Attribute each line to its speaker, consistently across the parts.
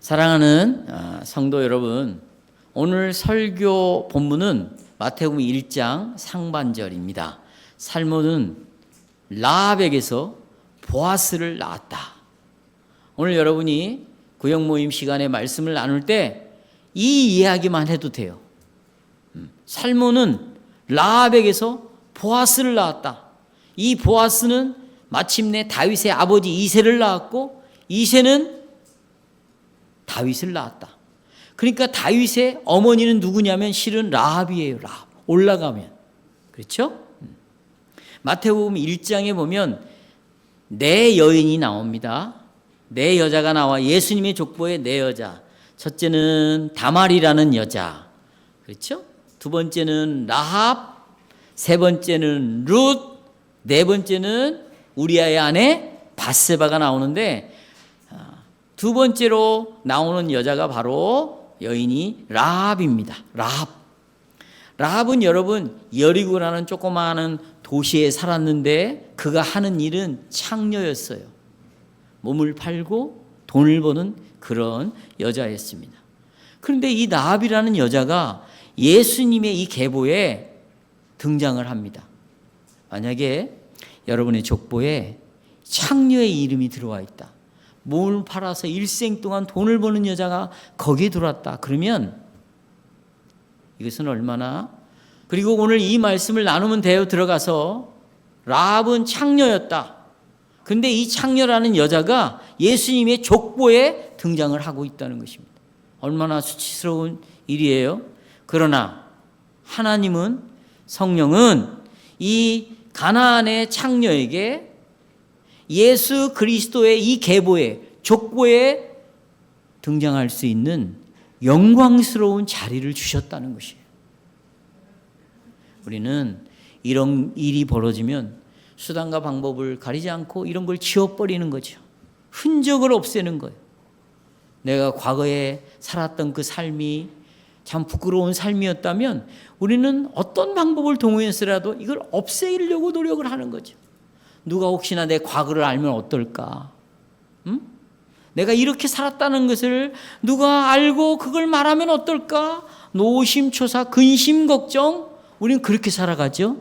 Speaker 1: 사랑하는 성도 여러분, 오늘 설교 본문은 마태복음 1장 상반절입니다. 살몬은 라합에게서 보아스를 낳았다. 오늘 여러분이 구역 모임 시간에 말씀을 나눌 때 이 이야기만 해도 돼요. 살몬은 라합에게서 보아스를 낳았다. 이 보아스는 마침내 다윗의 아버지 이새를 낳았고, 이새는 다윗을 낳았다. 그러니까 다윗의 어머니는 누구냐면 실은 라합이에요. 라합. 올라가면. 그렇죠? 마태복음 1장에 보면 네 여인이 나옵니다. 네 여자가 나와. 예수님의 족보에 네 여자. 첫째는 다말이라는 여자. 그렇죠? 두 번째는 라합, 세 번째는 룻, 네 번째는 우리아의 아내 밧세바가 나오는데, 두 번째로 나오는 여자가 바로 여인이 라합입니다. 라합은 여러분 여리고라는 조그마한 도시에 살았는데 그가 하는 일은 창녀였어요. 몸을 팔고 돈을 버는 그런 여자였습니다. 그런데 이 라합이라는 여자가 예수님의 이 계보에 등장을 합니다. 만약에 여러분의 족보에 창녀의 이름이 들어와 있다, 몸을 팔아서 일생 동안 돈을 버는 여자가 거기에 들어왔다, 그러면 이것은 얼마나, 그리고 오늘 이 말씀을 나누면 돼요. 들어가서 라합은 창녀였다. 근데 이 창녀라는 여자가 예수님의 족보에 등장을 하고 있다는 것입니다. 얼마나 수치스러운 일이에요. 그러나 하나님은, 성령은 이 가나안의 창녀에게 예수 그리스도의 이 계보에, 족보에 등장할 수 있는 영광스러운 자리를 주셨다는 것이에요. 우리는 이런 일이 벌어지면 수단과 방법을 가리지 않고 이런 걸 지워버리는 거죠. 흔적을 없애는 거예요. 내가 과거에 살았던 그 삶이 참 부끄러운 삶이었다면 우리는 어떤 방법을 동원해서라도 이걸 없애려고 노력을 하는 거죠. 누가 혹시나 내 과거를 알면 어떨까? 내가 이렇게 살았다는 것을 누가 알고 그걸 말하면 어떨까? 노심초사, 근심, 걱정, 우리는 그렇게 살아가죠.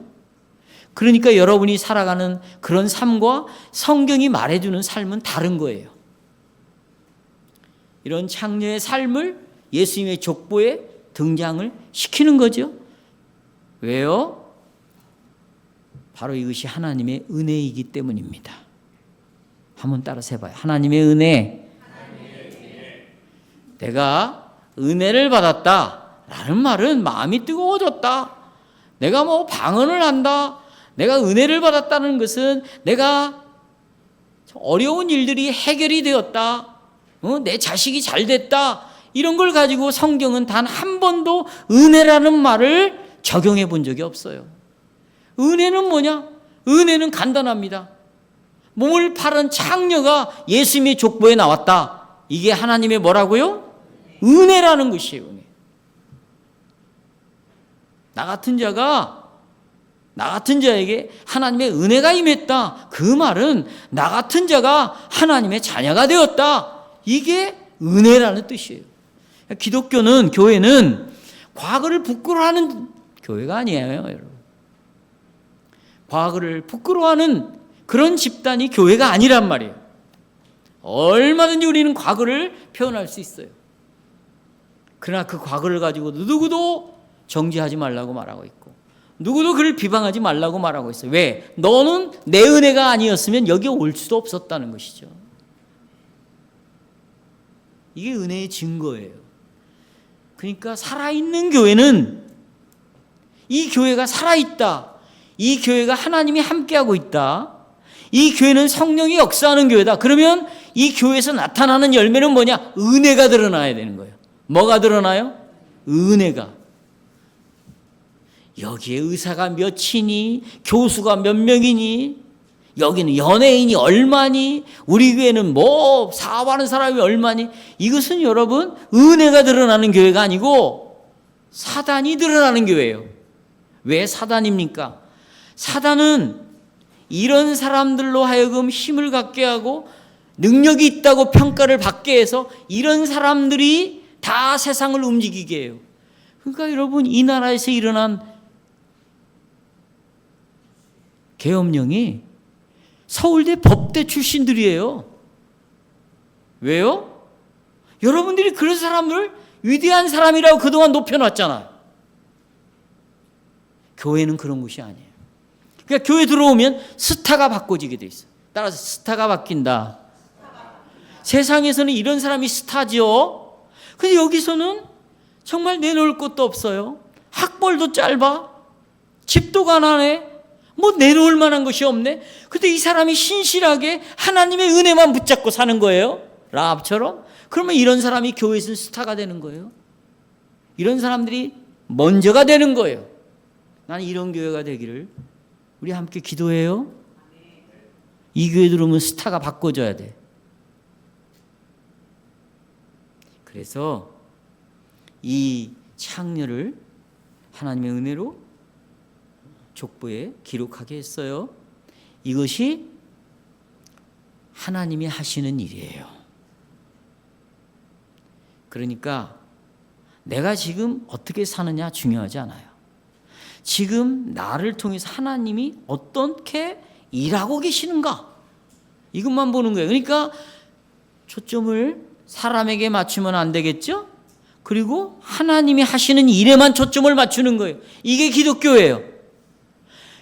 Speaker 1: 그러니까 여러분이 살아가는 그런 삶과 성경이 말해주는 삶은 다른 거예요. 이런 창녀의 삶을 예수님의 족보에 등장을 시키는 거죠. 왜요? 바로 이것이 하나님의 은혜이기 때문입니다. 한번 따라서 해봐요. 하나님의 은혜. 내가 은혜를 받았다라는 말은 마음이 뜨거워졌다, 내가 뭐 방언을 한다, 내가 은혜를 받았다는 것은 내가 어려운 일들이 해결이 되었다, 내 자식이 잘 됐다, 이런 걸 가지고 성경은 단 한 번도 은혜라는 말을 적용해 본 적이 없어요. 은혜는 뭐냐? 은혜는 간단합니다. 몸을 파는 창녀가 예수님의 족보에 나왔다. 이게 하나님의 뭐라고요? 은혜라는 것이에요. 은혜. 나 같은 자에게 하나님의 은혜가 임했다. 그 말은 나 같은 자가 하나님의 자녀가 되었다. 이게 은혜라는 뜻이에요. 기독교는, 교회는 과거를 부끄러워하는 교회가 아니에요, 여러분. 과거를 부끄러워하는 그런 집단이 교회가 아니란 말이에요. 얼마든지 우리는 과거를 표현할 수 있어요. 그러나 그 과거를 가지고 누구도 정죄하지 말라고 말하고 있고, 누구도 그를 비방하지 말라고 말하고 있어요. 왜? 너는 내 은혜가 아니었으면 여기 올 수도 없었다는 것이죠. 이게 은혜의 증거예요. 그러니까 살아있는 교회는, 이 교회가 살아있다, 이 교회가 하나님이 함께하고 있다, 이 교회는 성령이 역사하는 교회다, 그러면 이 교회에서 나타나는 열매는 뭐냐? 은혜가 드러나야 되는 거예요. 뭐가 드러나요? 은혜가. 여기에 의사가 몇이니, 교수가 몇 명이니, 여기는 연예인이 얼마니, 우리 교회는 뭐 사업하는 사람이 얼마니, 이것은 여러분 은혜가 드러나는 교회가 아니고 사단이 드러나는 교회예요. 왜 사단입니까? 사단은 이런 사람들로 하여금 힘을 갖게 하고 능력이 있다고 평가를 받게 해서 이런 사람들이 다 세상을 움직이게 해요. 그러니까 여러분, 이 나라에서 일어난 계엄령이 서울대 법대 출신들이에요. 왜요? 여러분들이 그런 사람을 위대한 사람이라고 그동안 높여놨잖아요. 교회는 그런 곳이 아니에요. 그러니까 교회 들어오면 스타가 바꿔지게 돼 있어요. 따라서 스타가 바뀐다. 세상에서는 이런 사람이 스타죠. 근데 여기서는 정말 내놓을 것도 없어요. 학벌도 짧아. 집도 가난해. 뭐 내놓을 만한 것이 없네. 근데 이 사람이 신실하게 하나님의 은혜만 붙잡고 사는 거예요. 라합처럼. 그러면 이런 사람이 교회에서 스타가 되는 거예요. 이런 사람들이 먼저가 되는 거예요. 나는 이런 교회가 되기를. 우리 함께 기도해요. 이 교회 들어오면 스타가 바꿔져야 돼. 그래서 이 창녀를 하나님의 은혜로 족보에 기록하게 했어요. 이것이 하나님이 하시는 일이에요. 그러니까 내가 지금 어떻게 사느냐 중요하지 않아요. 지금 나를 통해서 하나님이 어떻게 일하고 계시는가, 이것만 보는 거예요. 그러니까 초점을 사람에게 맞추면 안 되겠죠? 그리고 하나님이 하시는 일에만 초점을 맞추는 거예요. 이게 기독교예요.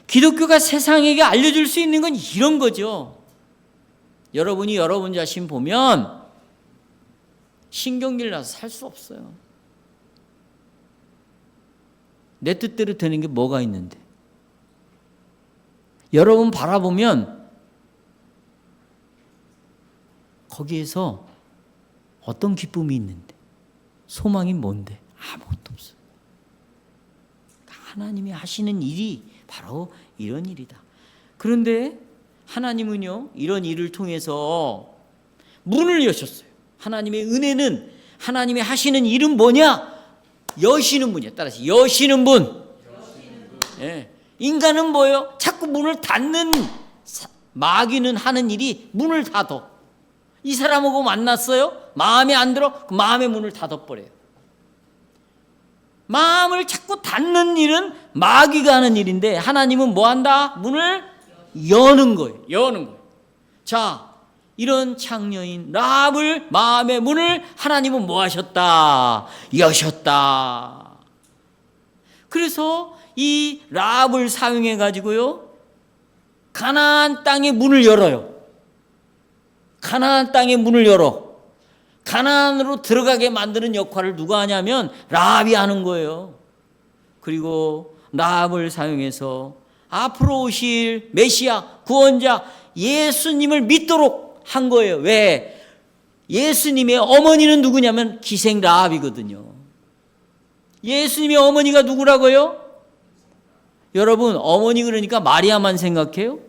Speaker 1: 기독교가 세상에게 알려줄 수 있는 건 이런 거죠. 여러분이 여러분 자신 보면 신경질 나서 살 수 없어요. 내 뜻대로 되는 게 뭐가 있는데. 여러분 바라보면 거기에서 어떤 기쁨이 있는데, 소망이 뭔데? 아무것도 없어요. 하나님이 하시는 일이 바로 이런 일이다. 그런데 하나님은요, 이런 일을 통해서 문을 여셨어요. 하나님의 은혜는, 하나님이 하시는 일은 뭐냐? 여시는 분이야. 따라서 여시는 분. 예. 인간은 뭐예요? 자꾸 문을 닫는, 마귀는 하는 일이 문을 닫어. 이 사람하고 만났어요? 마음에 안 들어? 그 마음의 문을 닫아버려요. 마음을 자꾸 닫는 일은 마귀가 하는 일인데, 하나님은 뭐 한다? 문을 여는 거예요. 여는 거예요. 자, 이런 창녀인 라합을, 마음의 문을 하나님은 뭐 하셨다? 여셨다. 그래서 이 라합을 사용해 가지고요, 가나안 땅의 문을 열어요. 가나안 땅의 문을 열어. 가나안으로 들어가게 만드는 역할을 누가 하냐면 라합이 하는 거예요. 그리고 라합을 사용해서 앞으로 오실 메시아, 구원자 예수님을 믿도록 한 거예요. 왜? 예수님의 어머니는 누구냐면 기생 라합이거든요. 예수님의 어머니가 누구라고요? 여러분, 어머니 그러니까 마리아만 생각해요?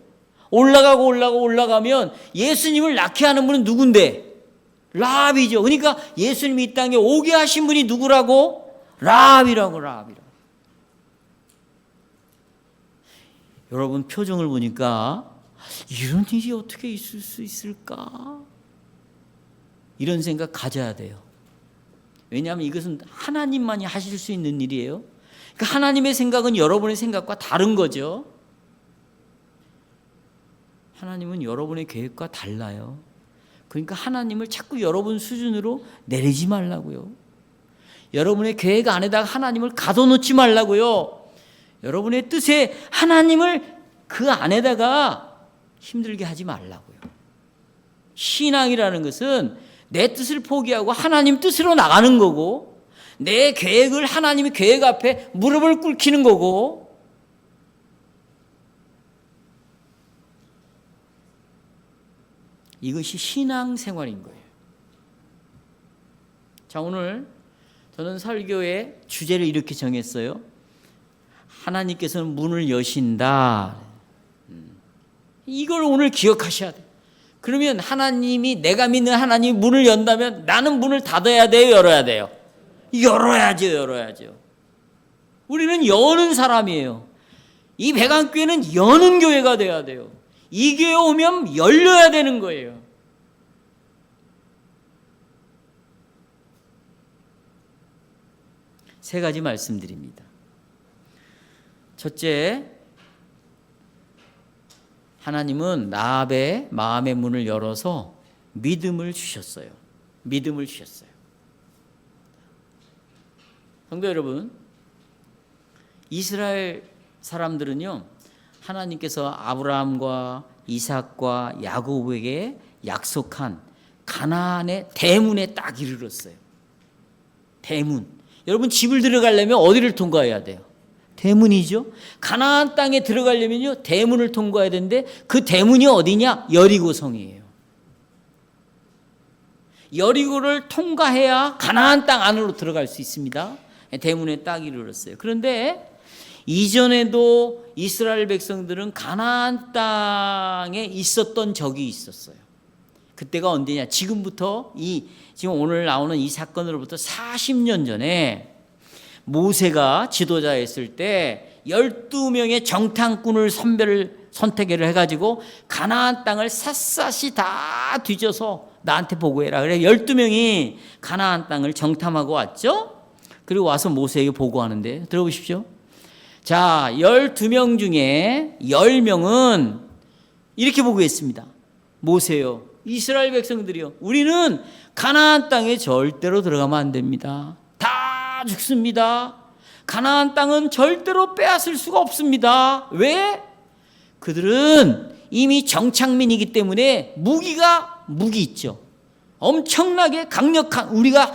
Speaker 1: 올라가면 예수님을 낳게 하는 분은 누군데? 라합이죠. 그러니까 예수님이 이 땅에 오게 하신 분이 누구라고? 라합이라고. 여러분 표정을 보니까 이런 일이 어떻게 있을 수 있을까? 이런 생각 가져야 돼요. 왜냐하면 이것은 하나님만이 하실 수 있는 일이에요. 그러니까 하나님의 생각은 여러분의 생각과 다른 거죠. 하나님은 여러분의 계획과 달라요. 그러니까 하나님을 자꾸 여러분 수준으로 내리지 말라고요. 여러분의 계획 안에다가 하나님을 가둬놓지 말라고요. 여러분의 뜻에 하나님을 그 안에다가 힘들게 하지 말라고요. 신앙이라는 것은 내 뜻을 포기하고 하나님 뜻으로 나가는 거고, 내 계획을 하나님의 계획 앞에 무릎을 꿇기는 거고, 이것이 신앙생활인 거예요. 자, 오늘 저는 설교의 주제를 이렇게 정했어요. 하나님께서는 문을 여신다. 이걸 오늘 기억하셔야 돼요. 그러면 하나님이, 내가 믿는 하나님이 문을 연다면 나는 문을 닫아야 돼요, 열어야 돼요? 열어야죠. 우리는 여는 사람이에요. 이 백안교회는 여는 교회가 돼야 돼요. 이 교회 오면 열려야 되는 거예요. 세 가지 말씀드립니다. 첫째, 하나님은 라합의 마음의 문을 열어서 믿음을 주셨어요. 믿음을 주셨어요. 성도 여러분, 이스라엘 사람들은요, 하나님께서 아브라함과 이삭과 야곱에게 약속한 가나안의 대문에 딱 이르렀어요. 대문. 여러분, 집을 들어가려면 어디를 통과해야 돼요? 대문이죠. 가나안 땅에 들어가려면요, 대문을 통과해야 되는데 그 대문이 어디냐? 여리고성이에요. 여리고를 통과해야 가나안 땅 안으로 들어갈 수 있습니다. 대문에 딱 이르렀어요. 그런데 이전에도 이스라엘 백성들은 가나안 땅에 있었던 적이 있었어요. 그때가 언제냐? 지금부터 지금 오늘 나오는 이 사건으로부터 40년 전에 모세가 지도자였을 때 12명의 정탐꾼을 선택을 해가지고 가나안 땅을 샅샅이 다 뒤져서 나한테 보고해라. 그래 12명이 가나안 땅을 정탐하고 왔죠. 그리고 와서 모세에게 보고하는데 들어보십시오. 자, 12명 중에 10명은 이렇게 보고했습니다. 모세요, 이스라엘 백성들이요, 우리는 가나안 땅에 절대로 들어가면 안 됩니다. 다 죽습니다. 가나안 땅은 절대로 빼앗을 수가 없습니다. 왜? 그들은 이미 정착민이기 때문에 무기 있죠. 엄청나게 강력한, 우리가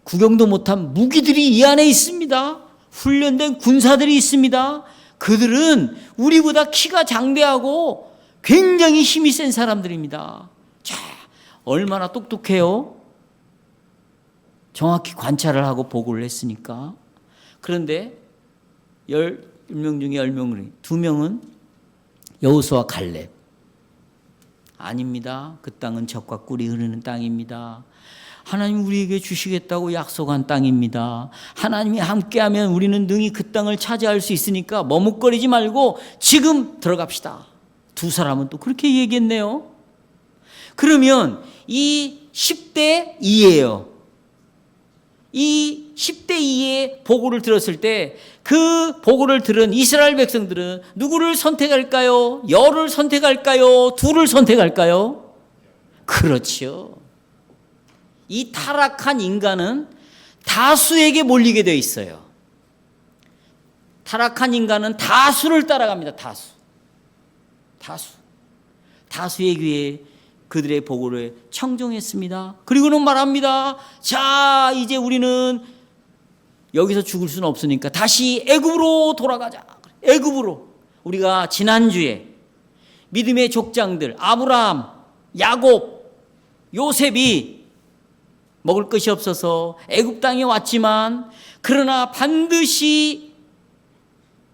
Speaker 1: 구경도 못한 무기들이 이 안에 있습니다. 훈련된 군사들이 있습니다. 그들은 우리보다 키가 장대하고 굉장히 힘이 센 사람들입니다. 자, 얼마나 똑똑해요? 정확히 관찰을 하고 보고를 했으니까. 그런데 10명 중에 10명, 2명은 여호수아 갈렙. 아닙니다. 그 땅은 젖과 꿀이 흐르는 땅입니다. 하나님 우리에게 주시겠다고 약속한 땅입니다. 하나님이 함께하면 우리는 능히 그 땅을 차지할 수 있으니까 머뭇거리지 말고 지금 들어갑시다. 두 사람은 또 그렇게 얘기했네요. 그러면 이 10대 2예요. 이 10대 2의 보고를 들었을 때 그 보고를 들은 이스라엘 백성들은 누구를 선택할까요? 열을 선택할까요? 둘을 선택할까요? 그렇죠. 이 타락한 인간은 다수에게 몰리게 되어 있어요. 타락한 인간은 다수를 따라갑니다. 다수의 귀에 그들의 보고를 청종했습니다. 그리고는 말합니다. 자, 이제 우리는 여기서 죽을 수는 없으니까 다시 애굽으로 돌아가자. 애굽으로. 우리가 지난주에 믿음의 족장들 아브라함, 야곱, 요셉이 먹을 것이 없어서 애굽 땅에 왔지만 그러나 반드시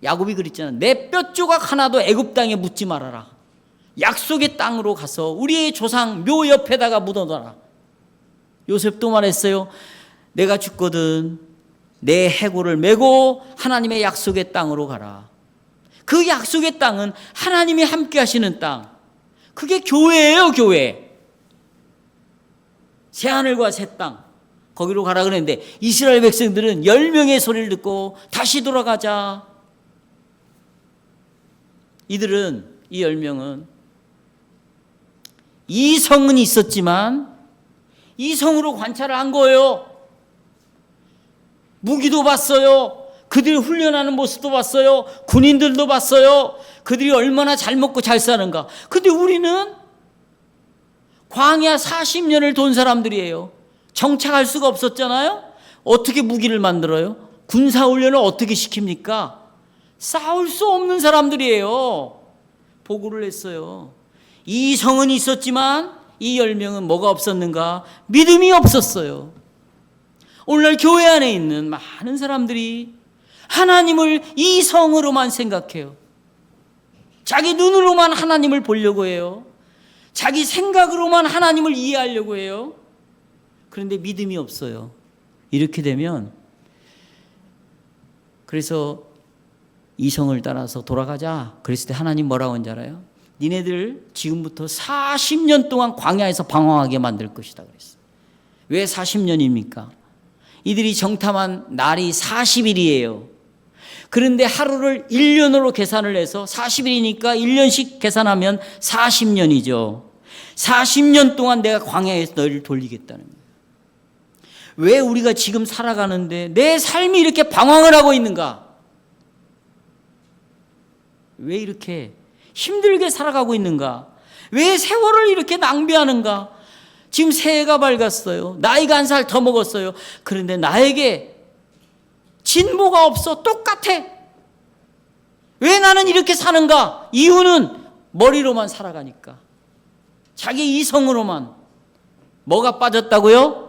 Speaker 1: 야곱이 그랬잖아. 내 뼈 조각 하나도 애굽 땅에 묻지 말아라. 약속의 땅으로 가서 우리의 조상 묘 옆에다가 묻어둬라. 요셉도 말했어요. 내가 죽거든 내 해골을 메고 하나님의 약속의 땅으로 가라. 그 약속의 땅은 하나님이 함께 하시는 땅. 그게 교회예요. 교회. 새하늘과 새 땅. 거기로 가라 그랬는데 이스라엘 백성들은 10명의 소리를 듣고 다시 돌아가자. 이들은, 이 10명은 이성은 있었지만 이성으로 관찰을 한 거예요. 무기도 봤어요. 그들이 훈련하는 모습도 봤어요. 군인들도 봤어요. 그들이 얼마나 잘 먹고 잘 사는가. 근데 우리는 광야 40년을 돈 사람들이에요. 정착할 수가 없었잖아요. 어떻게 무기를 만들어요? 군사훈련을 어떻게 시킵니까? 싸울 수 없는 사람들이에요. 보고를 했어요. 이성은 있었지만 이 10명은 뭐가 없었는가? 믿음이 없었어요. 오늘날 교회 안에 있는 많은 사람들이 하나님을 이성으로만 생각해요. 자기 눈으로만 하나님을 보려고 해요. 자기 생각으로만 하나님을 이해하려고 해요. 그런데 믿음이 없어요. 이렇게 되면, 그래서 이성을 따라서 돌아가자 그랬을 때 하나님 뭐라고 한지 알아요? 니네들 지금부터 40년 동안 광야에서 방황하게 만들 것이다 그랬어요. 왜 40년입니까? 이들이 정탐한 날이 40일이에요. 그런데 하루를 1년으로 계산을 해서 40일이니까 1년씩 계산하면 40년이죠. 40년 동안 내가 광야에서 너희를 돌리겠다는 거예요. 왜 우리가 지금 살아가는데 내 삶이 이렇게 방황을 하고 있는가? 왜 이렇게 힘들게 살아가고 있는가? 왜 세월을 이렇게 낭비하는가? 지금 새해가 밝았어요. 나이가 1살 더 먹었어요. 그런데 나에게 진보가 없어. 똑같아. 왜 나는 이렇게 사는가? 이유는 머리로만 살아가니까. 자기 이성으로만. 뭐가 빠졌다고요?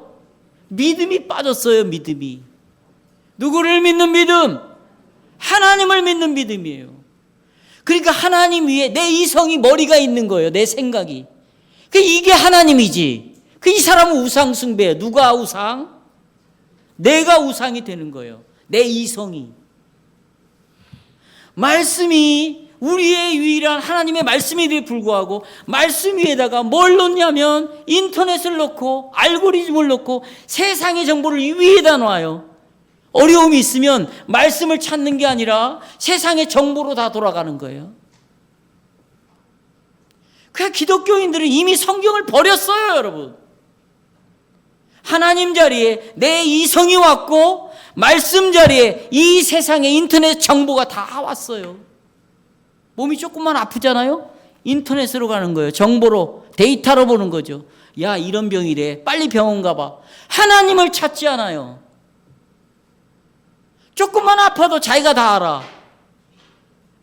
Speaker 1: 믿음이 빠졌어요. 믿음이. 누구를 믿는 믿음? 하나님을 믿는 믿음이에요. 그러니까 하나님 위에 내 이성이 머리가 있는 거예요. 내 생각이. 이게 하나님이지. 이 사람은 우상 숭배예요. 누가 우상? 내가 우상이 되는 거예요. 내 이성이. 말씀이 우리의 유일한 하나님의 말씀에도 불구하고 말씀 위에다가 뭘 놓냐면 인터넷을 놓고 알고리즘을 놓고 세상의 정보를 위에다 놔요. 어려움이 있으면 말씀을 찾는 게 아니라 세상의 정보로 다 돌아가는 거예요. 그러니까 기독교인들은 이미 성경을 버렸어요, 여러분. 하나님 자리에 내 이성이 왔고 말씀 자리에 이 세상의 인터넷 정보가 다 왔어요. 몸이 조금만 아프잖아요? 인터넷으로 가는 거예요. 정보로, 데이터로 보는 거죠. 야, 이런 병이래. 빨리 병원 가봐. 하나님을 찾지 않아요. 조금만 아파도 자기가 다 알아.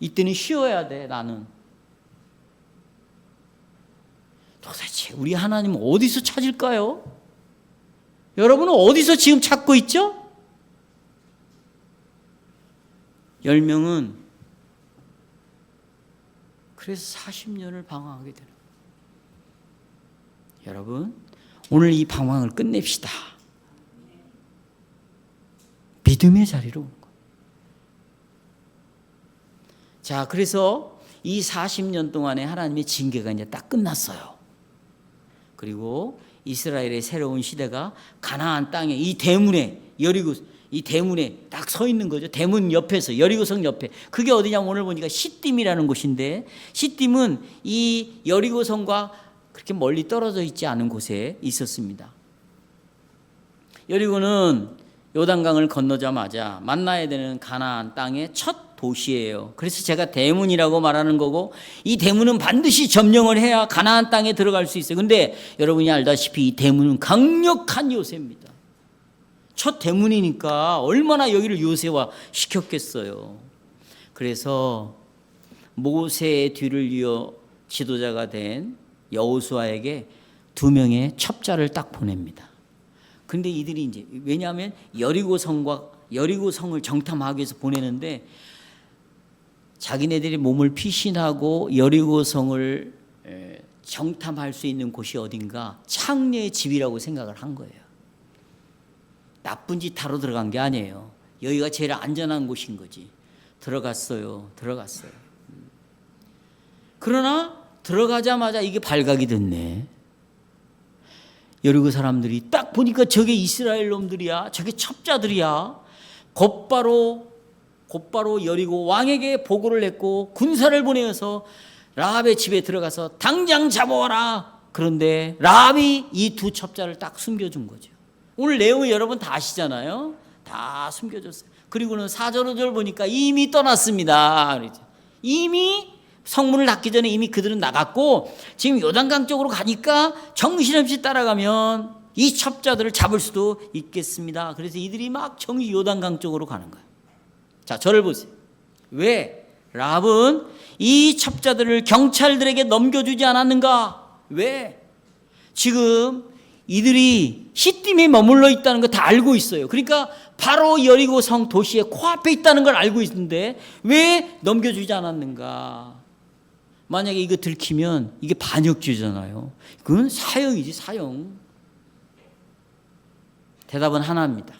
Speaker 1: 이때는 쉬어야 돼, 나는. 도대체 우리 하나님은 어디서 찾을까요? 여러분은 어디서 지금 찾고 있죠? 10명은 그래서 40년을 방황하게 되는 거예요. 여러분, 오늘 이 방황을 끝냅시다. 믿음의 자리로 오는 거예요. 자, 그래서 이 40년 동안에 하나님의 징계가 이제 딱 끝났어요. 그리고 이스라엘의 새로운 시대가 가나안 땅에 이 대문에 여리고 이 대문에 딱 서 있는 거죠. 대문 옆에서 여리고성 옆에. 그게 어디냐면 오늘 보니까 시딤이라는 곳인데 시딤은 이 여리고성과 그렇게 멀리 떨어져 있지 않은 곳에 있었습니다. 여리고는 요단강을 건너자마자 만나야 되는 가나안 땅의 첫 도시예요. 그래서 제가 대문이라고 말하는 거고 이 대문은 반드시 점령을 해야 가나안 땅에 들어갈 수 있어요. 근데 여러분이 알다시피 이 대문은 강력한 요새입니다. 첫 대문이니까 얼마나 여기를 요새화 시켰겠어요. 그래서 모세의 뒤를 이어 지도자가 된 여호수아에게 2명의 첩자를 딱 보냅니다. 근데 이들이 이제 왜냐하면 여리고성을 정탐하기 위해서 보내는데 자기네들이 몸을 피신하고 여리고성을 정탐할 수 있는 곳이 어딘가 창녀의 집이라고 생각을 한 거예요. 나쁜 짓 하러 들어간 게 아니에요. 여기가 제일 안전한 곳인 거지. 들어갔어요. 그러나 들어가자마자 이게 발각이 됐네. 여리고 사람들이 딱 보니까 저게 이스라엘 놈들이야. 저게 첩자들이야. 곧바로 여리고 왕에게 보고를 했고 군사를 보내어서 라합의 집에 들어가서 당장 잡아와라. 그런데 라합이 이 2 첩자를 딱 숨겨준 거죠. 오늘 내용을 여러분 다 아시잖아요. 다 숨겨줬어요. 그리고는 4절 5절 보니까 이미 떠났습니다. 이미 성문을 닫기 전에 이미 그들은 나갔고 지금 요단강 쪽으로 가니까 정신없이 따라가면 이 첩자들을 잡을 수도 있겠습니다. 그래서 이들이 막 요단강 쪽으로 가는 거예요. 자, 저를 보세요. 왜 라합은 이 첩자들을 경찰들에게 넘겨주지 않았는가? 왜? 지금 이들이 시딤에 머물러 있다는 거 다 알고 있어요. 그러니까 바로 여리고성 도시의 코앞에 있다는 걸 알고 있는데 왜 넘겨주지 않았는가? 만약에 이거 들키면 이게 반역죄잖아요. 그건 사형이지, 사형. 대답은 하나입니다.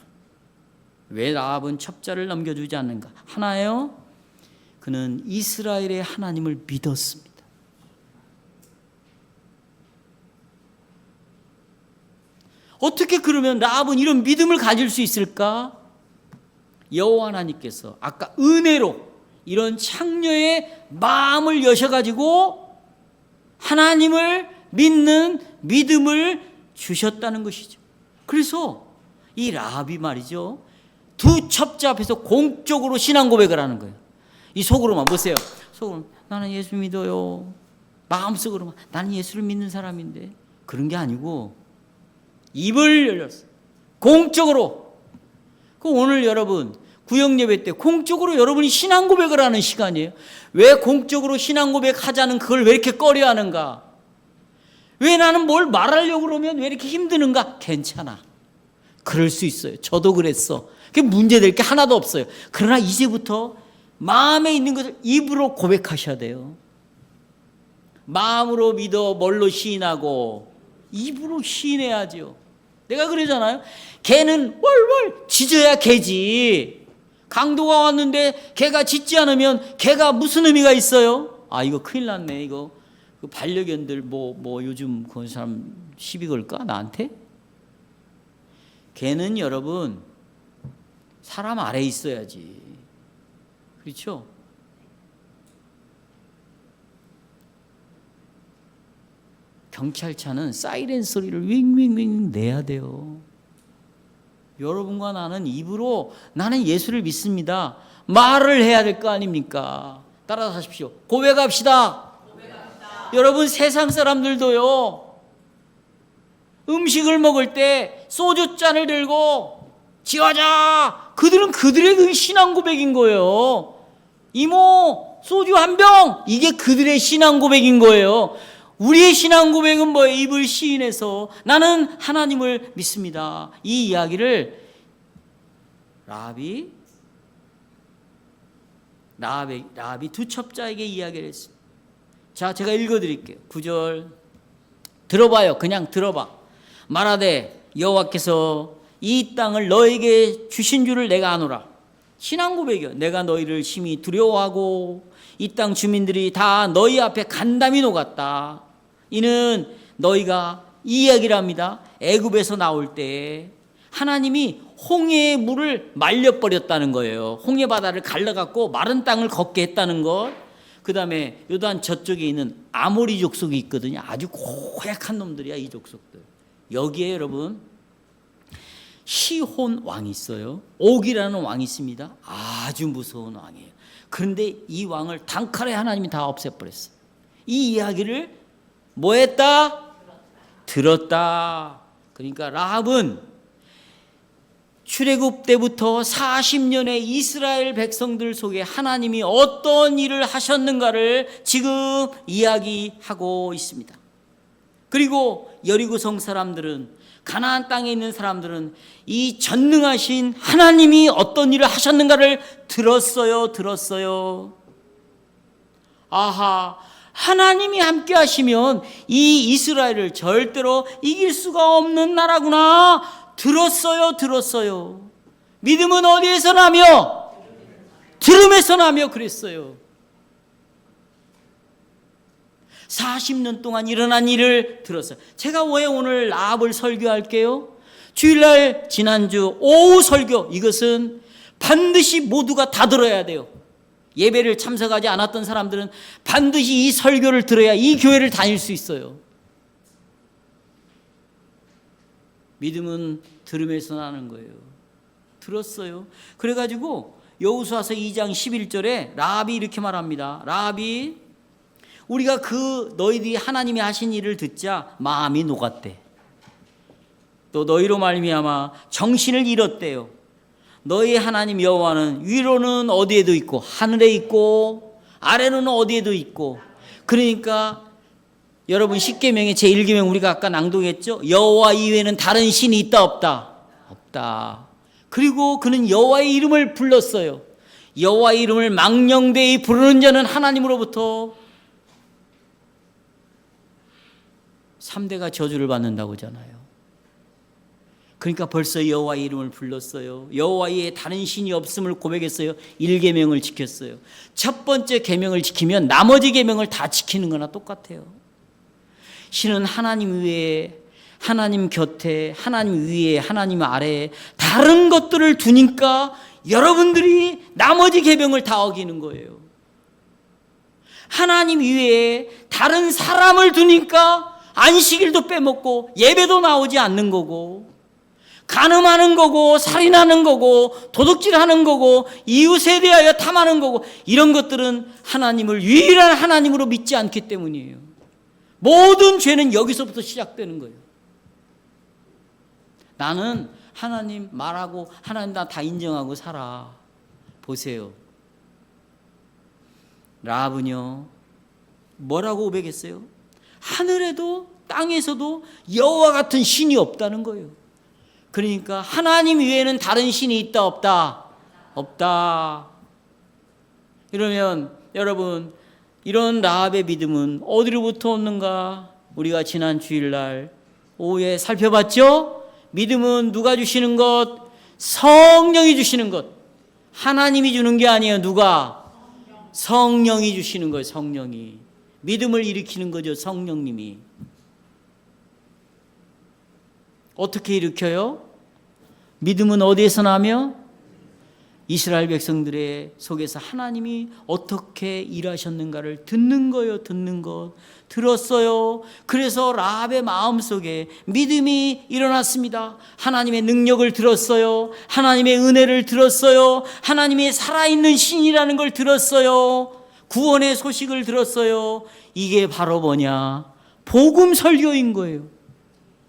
Speaker 1: 왜 라합은 첩자를 넘겨주지 않는가? 하나예요. 그는 이스라엘의 하나님을 믿었습니다. 어떻게 그러면 라합은 이런 믿음을 가질 수 있을까? 여호와 하나님께서 아까 은혜로 이런 창녀의 마음을 여셔가지고 하나님을 믿는 믿음을 주셨다는 것이죠. 그래서 이 라합이 말이죠, 두 첩자 앞에서 공적으로 신앙 고백을 하는 거예요. 이 속으로만 보세요. 속으로 나는 예수 믿어요. 마음속으로만 나는 예수를 믿는 사람인데, 그런 게 아니고 입을 열렸어. 공적으로. 그 오늘 여러분 구역 예배 때 공적으로 여러분이 신앙 고백을 하는 시간이에요. 왜 공적으로 신앙 고백하자는 그걸 왜 이렇게 꺼려 하는가? 왜 나는 뭘 말하려고 그러면 왜 이렇게 힘드는가? 괜찮아. 그럴 수 있어요. 저도 그랬어. 그게 문제될 게 하나도 없어요. 그러나 이제부터 마음에 있는 것을 입으로 고백하셔야 돼요. 마음으로 믿어 뭘로 시인하고 입으로 시인해야죠. 내가 그러잖아요. 개는 월월 짖어야 개지. 강도가 왔는데 개가 짖지 않으면 개가 무슨 의미가 있어요? 아, 이거 큰일 났네. 이거 그 반려견들 뭐 요즘 그 사람 시비 걸까 나한테? 개는 여러분 사람 아래에 있어야지. 그렇죠? 경찰차는 사이렌 소리를 윙윙윙 내야 돼요. 여러분과 나는 입으로 나는 예수를 믿습니다. 말을 해야 될 거 아닙니까? 따라서 하십시오. 고백합시다. 여러분 세상 사람들도요, 음식을 먹을 때 소주잔을 들고 지하자. 그들은 그들의 그 신앙 고백인 거예요. 이모 소주 한 병, 이게 그들의 신앙 고백인 거예요. 우리의 신앙 고백은 뭐예요? 입을 시인해서 나는 하나님을 믿습니다. 이 이야기를 라합이 두 첩자에게 이야기를 했습니다. 자, 제가 읽어드릴게요. 9절 들어봐요. 그냥 들어봐. 말하되 여호와께서 이 땅을 너에게 주신 줄을 내가 아노라. 신앙 고백이요. 내가 너희를 심히 두려워하고 이 땅 주민들이 다 너희 앞에 간담이 녹았다. 이는 너희가 이 이야기를 합니다. 애굽에서 나올 때 하나님이 홍해의 물을 말려버렸다는 거예요. 홍해 바다를 갈라갖고 마른 땅을 걷게 했다는 것. 그 다음에 요단 저쪽에 있는 아모리 족속이 있거든요. 아주 고약한 놈들이야, 이 족속들. 여기에 여러분 시혼 왕이 있어요. 옥이라는 왕이 있습니다. 아주 무서운 왕이에요. 그런데 이 왕을 단칼에 하나님이 다 없애버렸어요. 이 이야기를 뭐 했다? 들었다. 그러니까 라합은 출애굽 때부터 40년의 이스라엘 백성들 속에 하나님이 어떤 일을 하셨는가를 지금 이야기하고 있습니다. 그리고 여리고성 사람들은, 가나안 땅에 있는 사람들은 이 전능하신 하나님이 어떤 일을 하셨는가를 들었어요. 아하, 하나님이 함께 하시면 이 이스라엘을 절대로 이길 수가 없는 나라구나. 들었어요. 믿음은 어디에서 나며? 들음에서 나며 그랬어요. 40년 동안 일어난 일을 들었어요. 제가 왜 오늘 라합을 설교할게요? 주일날 지난주 오후 설교, 이것은 반드시 모두가 다 들어야 돼요. 예배를 참석하지 않았던 사람들은 반드시 이 설교를 들어야 이 교회를 다닐 수 있어요. 믿음은 들음에서 나는 거예요. 들었어요. 그래가지고 여호수아서 2장 11절에 라합이 이렇게 말합니다. 라합이 우리가 그 너희들이 하나님이 하신 일을 듣자 마음이 녹았대. 또 너희로 말미암아 정신을 잃었대요. 너희 하나님 여호와는 위로는 어디에도 있고 하늘에 있고 아래로는 어디에도 있고. 그러니까 여러분 10계명의 제1계명 우리가 아까 낭독했죠. 여호와 이외에는 다른 신이 있다 없다? 없다. 그리고 그는 여호와의 이름을 불렀어요. 여호와의 이름을 망령되이 부르는 자는 하나님으로부터 3대가 저주를 받는다고 하잖아요. 그러니까 벌써 여호와의 이름을 불렀어요. 여호와 외에 다른 신이 없음을 고백했어요. 1계명을 지켰어요. 첫 번째 계명을 지키면 나머지 계명을 다 지키는 거나 똑같아요. 신은 하나님 외에 하나님 곁에, 하나님 위에, 하나님 아래에 다른 것들을 두니까 여러분들이 나머지 계명을 다 어기는 거예요. 하나님 위에 다른 사람을 두니까 안식일도 빼먹고 예배도 나오지 않는 거고, 간음하는 거고, 살인하는 거고, 도둑질하는 거고, 이웃에 대하여 탐하는 거고, 이런 것들은 하나님을 유일한 하나님으로 믿지 않기 때문이에요. 모든 죄는 여기서부터 시작되는 거예요. 나는 하나님 말하고 하나님 나 다 인정하고 살아. 보세요. 라합은요, 뭐라고 고백했어요? 하늘에도 땅에서도 여호와 같은 신이 없다는 거예요. 그러니까 하나님 외에는 다른 신이 있다 없다? 없다. 이러면 여러분, 이런 라합의 믿음은 어디로부터 오는가? 우리가 지난 주일날 오후에 살펴봤죠? 믿음은 누가 주시는 것? 성령이 주시는 것. 하나님이 주는 게 아니에요. 누가? 성령이 주시는 거예요. 성령이. 믿음을 일으키는 거죠. 성령님이. 어떻게 일으켜요? 믿음은 어디에서 나며? 이스라엘 백성들의 속에서 하나님이 어떻게 일하셨는가를 듣는 거예요. 듣는 것. 들었어요. 그래서 라합의 마음속에 믿음이 일어났습니다. 하나님의 능력을 들었어요. 하나님의 은혜를 들었어요. 하나님의 살아있는 신이라는 걸 들었어요. 구원의 소식을 들었어요. 이게 바로 뭐냐? 복음 설교인 거예요.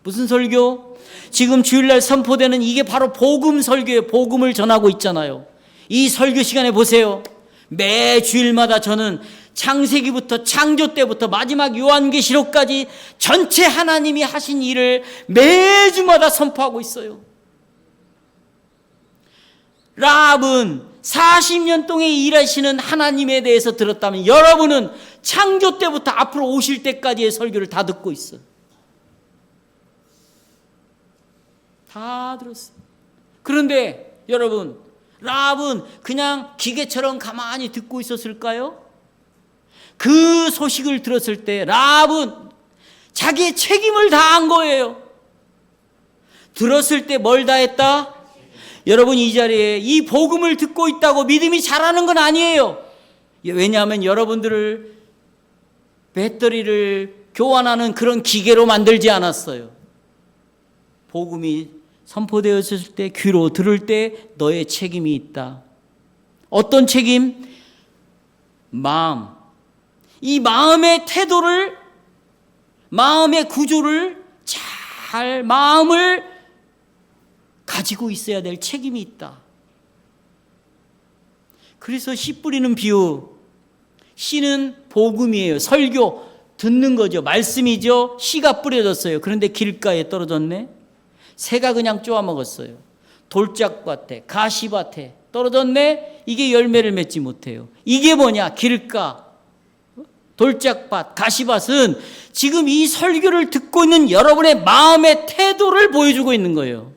Speaker 1: 무슨 설교? 지금 주일날 선포되는 이게 바로 복음 설교예요. 복음을 전하고 있잖아요. 이 설교 시간에 보세요. 매 주일마다 저는 창세기부터 창조 때부터 마지막 요한계시록까지 전체 하나님이 하신 일을 매주마다 선포하고 있어요. 라합은 40년 동안 일하시는 하나님에 대해서 들었다면 여러분은 창조 때부터 앞으로 오실 때까지의 설교를 다 듣고 있어요. 다 들었어요. 그런데 여러분, 라합은 그냥 기계처럼 가만히 듣고 있었을까요? 그 소식을 들었을 때 라합은 자기의 책임을 다한 거예요. 들었을 때 뭘 다했다? 여러분, 이 자리에 이 복음을 듣고 있다고 믿음이 자라는 건 아니에요. 왜냐하면 여러분들을 배터리를 교환하는 그런 기계로 만들지 않았어요. 복음이 선포되었을 때 귀로 들을 때 너의 책임이 있다. 어떤 책임? 마음. 이 마음의 태도를, 마음의 구조를 잘, 마음을 가지고 있어야 될 책임이 있다. 그래서 씨 뿌리는 비유, 씨는 복음이에요. 설교, 듣는 거죠. 말씀이죠. 씨가 뿌려졌어요. 그런데 길가에 떨어졌네. 새가 그냥 쪼아 먹었어요. 돌짝밭에, 가시밭에 떨어졌네. 이게 열매를 맺지 못해요. 이게 뭐냐? 길가, 돌짝밭, 가시밭은 지금 이 설교를 듣고 있는 여러분의 마음의 태도를 보여주고 있는 거예요.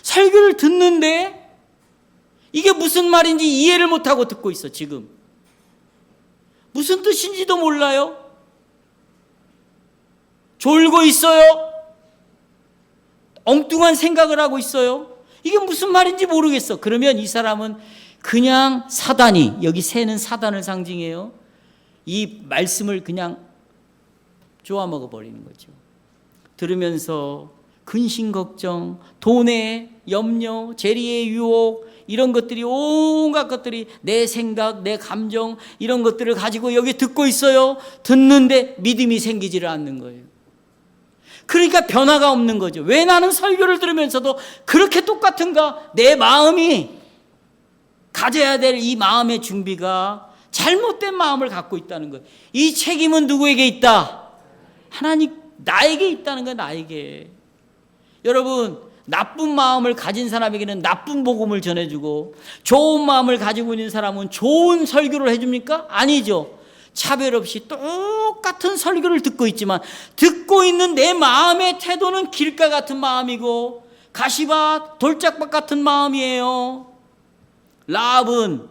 Speaker 1: 설교를 듣는데 이게 무슨 말인지 이해를 못하고 듣고 있어. 지금 무슨 뜻인지도 몰라요. 졸고 있어요. 엉뚱한 생각을 하고 있어요. 이게 무슨 말인지 모르겠어. 그러면 이 사람은 그냥 사단이, 여기 새는 사단을 상징해요. 이 말씀을 그냥 쪼아먹어 버리는 거죠. 들으면서 근심 걱정, 돈의 염려, 재리의 유혹, 이런 것들이, 온갖 것들이, 내 생각, 내 감정, 이런 것들을 가지고 여기 듣고 있어요. 듣는데 믿음이 생기지를 않는 거예요. 그러니까 변화가 없는 거죠. 왜 나는 설교를 들으면서도 그렇게 똑같은가? 내 마음이 가져야 될 이 마음의 준비가 잘못된 마음을 갖고 있다는 거예요. 이 책임은 누구에게 있다? 하나님, 나에게 있다는 거예요. 나에게. 여러분, 나쁜 마음을 가진 사람에게는 나쁜 복음을 전해주고 좋은 마음을 가지고 있는 사람은 좋은 설교를 해줍니까? 아니죠. 차별 없이 똑같은 설교를 듣고 있지만 듣고 있는 내 마음의 태도는 길가 같은 마음이고 가시밭, 돌짝밭 같은 마음이에요. 라합은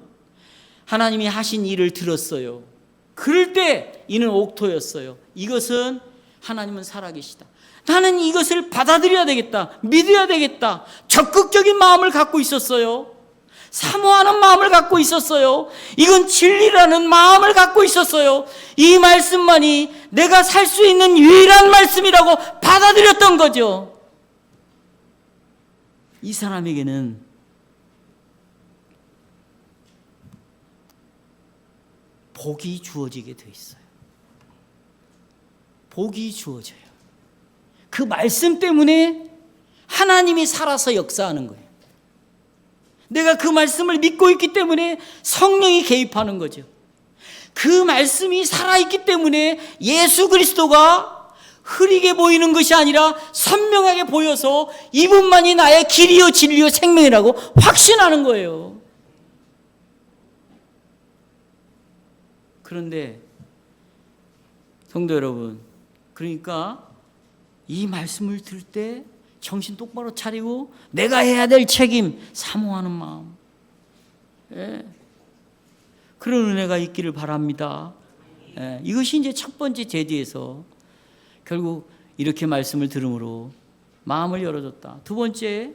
Speaker 1: 하나님이 하신 일을 들었어요. 그럴 때 이는 옥토였어요. 이것은 하나님은 살아계시다. 나는 이것을 받아들여야 되겠다. 믿어야 되겠다. 적극적인 마음을 갖고 있었어요. 사모하는 마음을 갖고 있었어요. 이건 진리라는 마음을 갖고 있었어요. 이 말씀만이 내가 살 수 있는 유일한 말씀이라고 받아들였던 거죠. 이 사람에게는 복이 주어지게 돼 있어요. 복이 주어져요. 그 말씀 때문에 하나님이 살아서 역사하는 거예요. 내가 그 말씀을 믿고 있기 때문에 성령이 개입하는 거죠. 그 말씀이 살아있기 때문에 예수 그리스도가 흐리게 보이는 것이 아니라 선명하게 보여서 이분만이 나의 길이요 진리요 생명이라고 확신하는 거예요. 그런데 성도 여러분, 그러니까 이 말씀을 들을 때 정신 똑바로 차리고 내가 해야 될 책임, 사모하는 마음, 그런 은혜가 있기를 바랍니다. 이것이 이제 첫 번째 제지에서 결국 이렇게 말씀을 들음으로 마음을 열어줬다. 두 번째,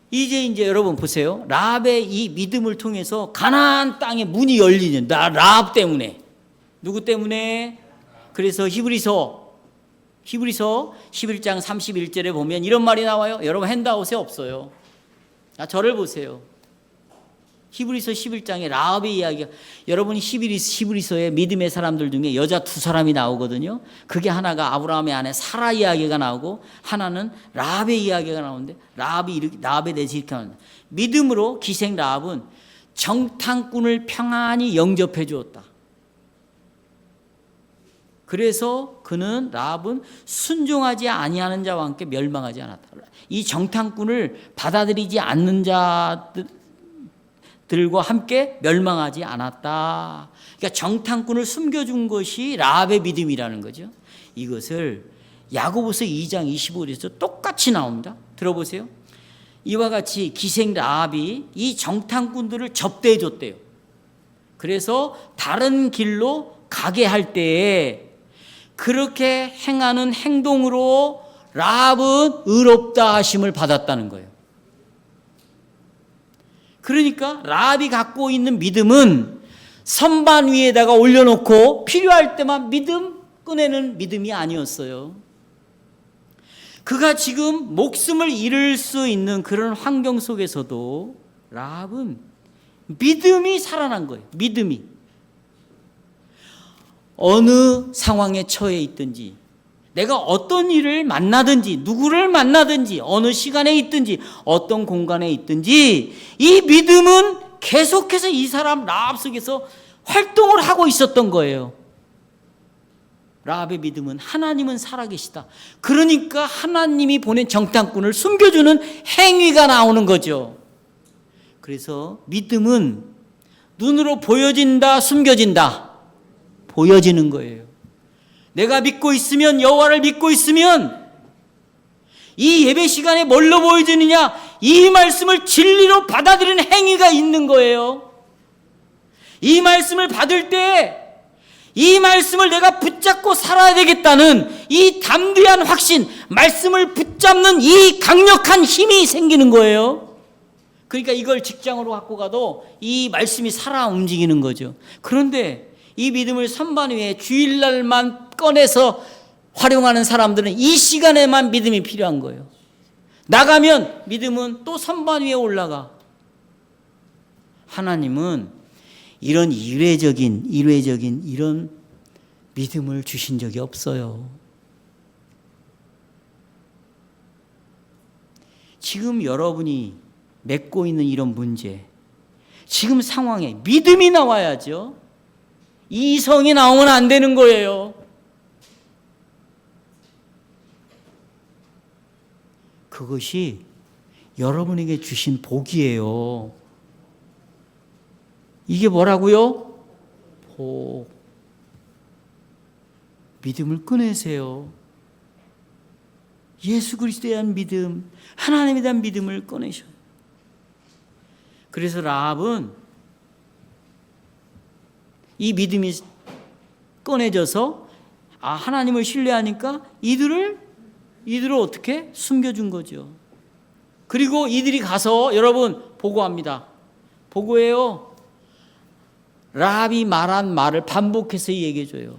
Speaker 1: 이제 여러분 보세요. 라합의 이 믿음을 통해서 가나안 땅의 문이 열리는, 라합 때문에. 누구 때문에? 그래서 히브리서 11장 31절에 보면 이런 말이 나와요. 여러분 핸드아웃에 없어요. 저를 보세요. 히브리서 11장에 라합의 이야기가, 여러분이 히브리서에 믿음의 사람들 중에 여자 두 사람이 나오거든요. 그게 하나가 아브라함의 아내 사라 이야기가 나오고 하나는 라합의 이야기가 나오는데, 라합에 대해서 이렇게 합니다. 믿음으로 기생 라합은 정탐꾼을 평안히 영접해 주었다. 그래서 라합은 순종하지 아니하는 자와 함께 멸망하지 않았다. 이 정탐꾼을 받아들이지 않는 자들과 함께 멸망하지 않았다. 그러니까 정탐꾼을 숨겨준 것이 라합의 믿음이라는 거죠. 이것을 야고보서 2장 25절에서 똑같이 나옵니다. 들어보세요. 이와 같이 기생 라합이 이 정탐꾼들을 접대해 줬대요. 그래서 다른 길로 가게 할 때에 그렇게 행하는 행동으로 라합은 의롭다 하심을 받았다는 거예요. 그러니까 라합이 갖고 있는 믿음은 선반 위에다가 올려놓고 필요할 때만 꺼내는 믿음이 아니었어요. 그가 지금 목숨을 잃을 수 있는 그런 환경 속에서도 라합은 믿음이 살아난 거예요. 믿음이. 어느 상황에 처해 있든지, 내가 어떤 일을 만나든지, 누구를 만나든지, 어느 시간에 있든지, 어떤 공간에 있든지, 이 믿음은 계속해서 이 사람 라합 속에서 활동을 하고 있었던 거예요. 라합의 믿음은 하나님은 살아계시다. 그러니까 하나님이 보낸 정탐꾼을 숨겨주는 행위가 나오는 거죠. 그래서 믿음은 눈으로 보여진다, 숨겨진다. 보여지는 거예요. 내가 믿고 있으면, 여호와를 믿고 있으면 이 예배 시간에 뭘로 보여지느냐? 이 말씀을 진리로 받아들이는 행위가 있는 거예요. 이 말씀을 받을 때 이 말씀을 내가 붙잡고 살아야 되겠다는 이 담대한 확신, 말씀을 붙잡는 이 강력한 힘이 생기는 거예요. 그러니까 이걸 직장으로 갖고 가도 이 말씀이 살아 움직이는 거죠. 그런데 이 믿음을 선반 위에 주일날만 꺼내서 활용하는 사람들은 이 시간에만 믿음이 필요한 거예요. 나가면 믿음은 또 선반 위에 올라가. 하나님은 이런 이례적인 이런 믿음을 주신 적이 없어요. 지금 여러분이 맺고 있는 이런 문제, 지금 상황에 믿음이 나와야죠. 이성이 나오면 안 되는 거예요. 그것이 여러분에게 주신 복이에요. 이게 뭐라고요? 복. 믿음을 꺼내세요. 예수 그리스도에 대한 믿음, 하나님에 대한 믿음을 꺼내셔요. 그래서 라합은 이 믿음이 꺼내져서 하나님을 신뢰하니까 이들을 이들을 어떻게? 숨겨준 거죠. 그리고 이들이 가서 여러분 보고합니다. 보고해요. 라합이 말한 말을 반복해서 얘기해줘요.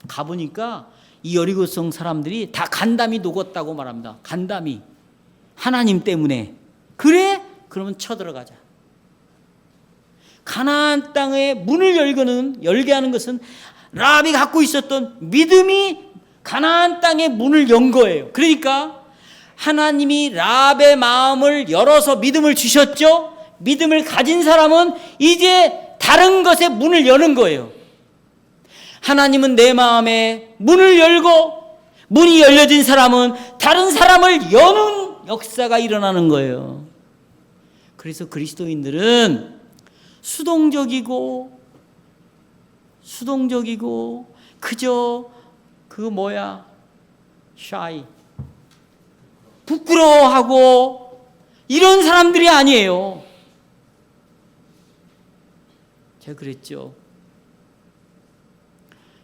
Speaker 1: 가보니까 이 여리고성 사람들이 다 간담이 녹았다고 말합니다. 간담이. 하나님 때문에. 그래? 그러면 쳐들어가자. 가나안 땅의 문을 열게 하는 것은 라합이 갖고 있었던 믿음이 가나안 땅의 문을 연 거예요. 그러니까 하나님이 라합의 마음을 열어서 믿음을 주셨죠. 믿음을 가진 사람은 이제 다른 것에 문을 여는 거예요. 하나님은 내 마음에 문을 열고 문이 열려진 사람은 다른 사람을 여는 역사가 일어나는 거예요. 그래서 그리스도인들은 수동적이고 그저 shy 부끄러워하고 이런 사람들이 아니에요. 제가 그랬죠.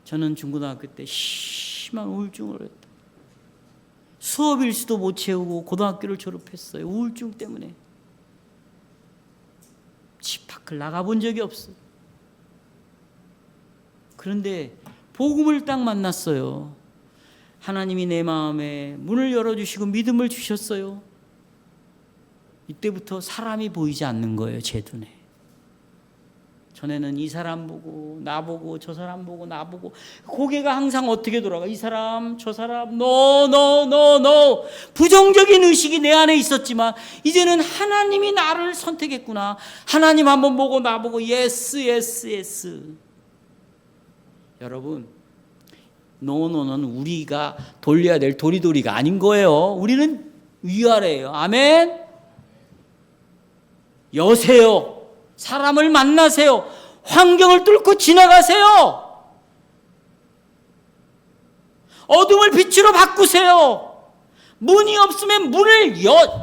Speaker 1: 저는 중고등학교 때 심한 우울증을 했다. 수업 일수도 못 채우고 고등학교를 졸업했어요. 우울증 때문에. 집 밖을 나가본 적이 없어요. 그런데 복음을 딱 만났어요. 하나님이 내 마음에 문을 열어주시고 믿음을 주셨어요. 이때부터 사람이 보이지 않는 거예요. 제 눈에. 전에는 이 사람 보고 나 보고 저 사람 보고 나 보고 고개가 항상 어떻게 돌아가. 이 사람 저 사람 no 부정적인 의식이 내 안에 있었지만 이제는 하나님이 나를 선택했구나. 하나님 한번 보고 나 보고 yes. 여러분 노는 우리가 돌려야 될 도리도리가 아닌 거예요. 우리는 위아래예요. 아멘. 여세요. 사람을 만나세요. 환경을 뚫고 지나가세요. 어둠을 빛으로 바꾸세요. 문이 없으면 문을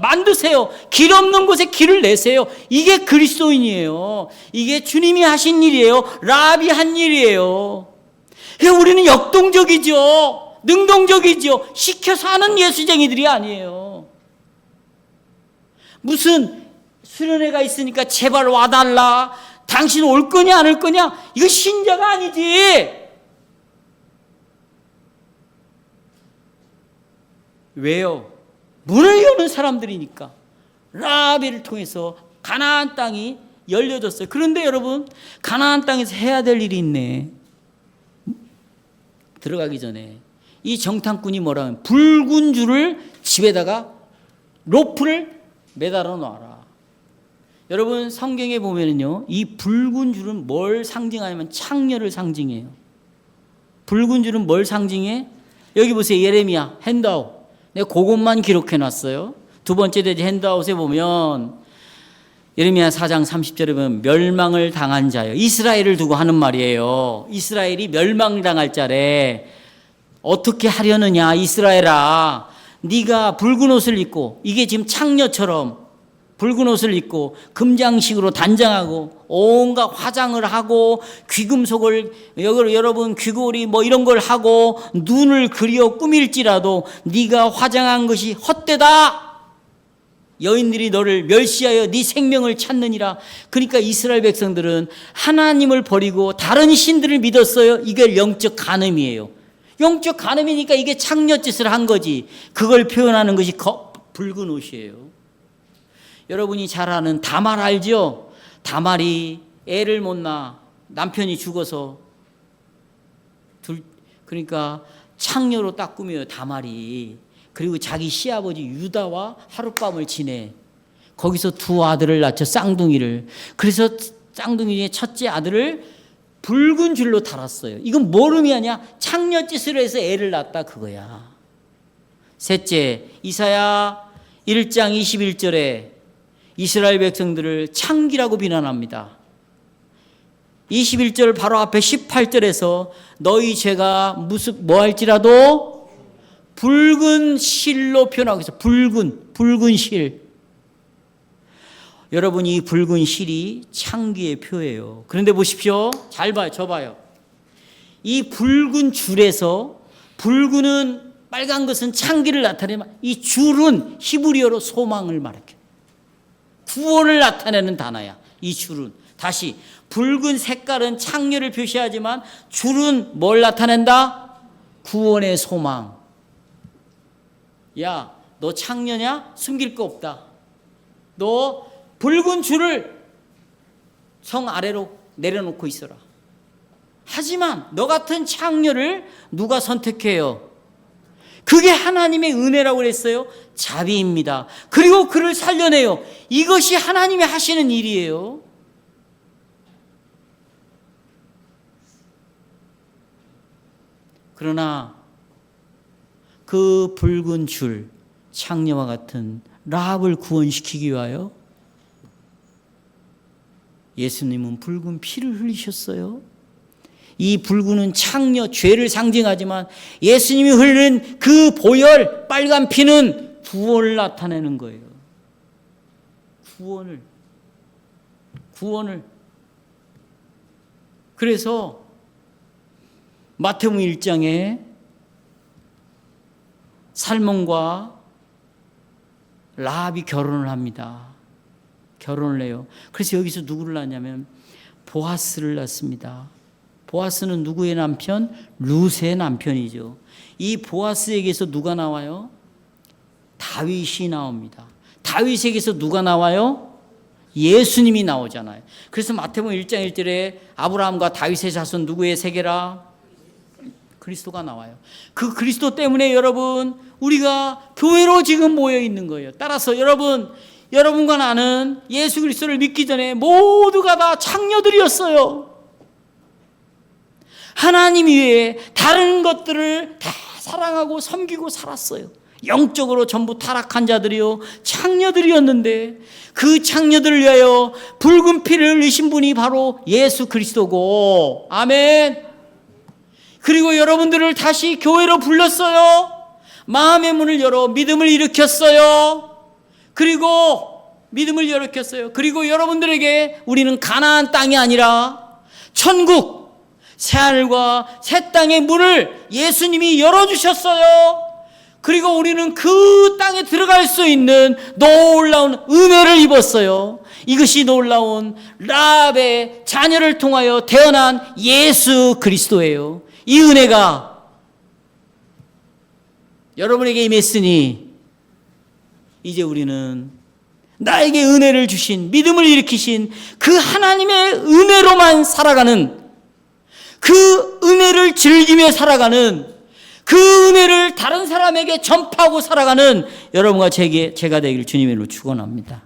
Speaker 1: 만드세요. 길 없는 곳에 길을 내세요. 이게 그리스도인이에요. 이게 주님이 하신 일이에요. 라합이 한 일이에요. 우리는 역동적이죠. 능동적이죠. 시켜서 하는 예수쟁이들이 아니에요. 무슨 수련회가 있으니까 제발 와달라. 당신 올 거냐 안 올 거냐. 이거 신자가 아니지. 왜요? 문을 여는 사람들이니까. 라합을 통해서 가나안 땅이 열려졌어요. 그런데 여러분 가나안 땅에서 해야 될 일이 있네. 들어가기 전에 이 정탐꾼이 뭐라 하면 붉은 줄을 집에다가 로프를 매달아 놔라. 여러분 성경에 보면은요 이 붉은 줄은 뭘 상징하냐면 창녀를 상징해요. 붉은 줄은 뭘 상징해? 여기 보세요. 예레미야 핸드아웃. 내가 그것만 기록해 놨어요. 두 번째 대지 핸드아웃에 보면 예레미야 4장 30절에 보면 멸망을 당한 자요. 이스라엘을 두고 하는 말이에요. 이스라엘이 멸망당할 자래. 어떻게 하려느냐 이스라엘아. 네가 붉은 옷을 입고 이게 지금 창녀처럼 붉은 옷을 입고 금장식으로 단장하고 온갖 화장을 하고 귀금속을 여러분 귀걸이 뭐 이런 걸 하고 눈을 그려 꾸밀지라도 네가 화장한 것이 헛되다. 여인들이 너를 멸시하여 네 생명을 찾느니라. 그러니까 이스라엘 백성들은 하나님을 버리고 다른 신들을 믿었어요. 이게 영적 간음이에요. 영적 간음이니까 이게 창녀짓을 한 거지. 그걸 표현하는 것이 붉은 옷이에요. 여러분이 잘 아는 다말 알죠? 다말이 애를 못 낳아 남편이 죽어서 그러니까 창녀로 딱 꾸며요. 다말이. 그리고 자기 시아버지 유다와 하룻밤을 지내. 거기서 두 아들을 낳죠. 쌍둥이를. 그래서 쌍둥이 중에 첫째 아들을 붉은 줄로 달았어요. 이건 뭘 의미하냐? 창녀짓을 해서 애를 낳았다 그거야. 셋째, 이사야 1장 21절에 이스라엘 백성들을 창기라고 비난합니다. 21절 바로 앞에 18절에서 너희 죄가 뭐 할지라도 붉은 실로 표현하고 있어요. 붉은 실. 여러분 이 붉은 실이 창기의 표예요. 그런데 보십시오. 잘 봐요. 저 봐요. 이 붉은 줄에서 붉은은 빨간 것은 창기를 나타내면 이 줄은 히브리어로 소망을 말해요. 구원을 나타내는 단어야. 이 줄은. 다시 붉은 색깔은 창녀를 표시하지만 줄은 뭘 나타낸다? 구원의 소망. 야, 너 창녀냐? 숨길 거 없다. 너 붉은 줄을 성 아래로 내려놓고 있어라. 하지만 너 같은 창녀를 누가 선택해요? 그게 하나님의 은혜라고 그랬어요. 자비입니다. 그리고 그를 살려내요. 이것이 하나님이 하시는 일이에요. 그러나 그 붉은 줄, 창녀와 같은 라합을 구원시키기 위하여 예수님은 붉은 피를 흘리셨어요. 이 붉은 창녀, 죄를 상징하지만 예수님이 흘린 그 보혈, 빨간 피는 구원을 나타내는 거예요. 구원을. 그래서 마태복음 1장에 살몬과 라합이 결혼을 합니다. 결혼을 해요. 그래서 여기서 누구를 낳냐면 보아스를 낳습니다. 보아스는 누구의 남편? 룻의 남편이죠. 이 보아스에게서 누가 나와요? 다윗이 나옵니다. 다윗에게서 누가 나와요? 예수님이 나오잖아요. 그래서 마태복음 1장 1절에 아브라함과 다윗의 자손 누구의 세계라? 그리스도가 나와요. 그 그리스도 때문에 여러분 우리가 교회로 지금 모여 있는 거예요. 따라서 여러분과 나는 예수 그리스도를 믿기 전에 모두가 다 창녀들이었어요. 하나님 외에 다른 것들을 다 사랑하고 섬기고 살았어요. 영적으로 전부 타락한 자들이요 창녀들이었는데 그 창녀들을 위하여 붉은 피를 흘리신 분이 바로 예수 그리스도고, 아멘. 그리고 여러분들을 다시 교회로 불렀어요. 마음의 문을 열어 믿음을 일으켰어요. 그리고 여러분들에게 우리는 가나안 땅이 아니라 천국, 새하늘과 새 땅의 문을 예수님이 열어주셨어요. 그리고 우리는 그 땅에 들어갈 수 있는 놀라운 은혜를 입었어요. 이것이 놀라운 라합의 자녀를 통하여 태어난 예수 그리스도예요. 이 은혜가 여러분에게 임했으니 이제 우리는 나에게 은혜를 주신, 믿음을 일으키신 그 하나님의 은혜로만 살아가는, 그 은혜를 즐기며 살아가는, 그 은혜를 다른 사람에게 전파하고 살아가는 여러분과 제가 되기를 주님의 이름으로 축원합니다.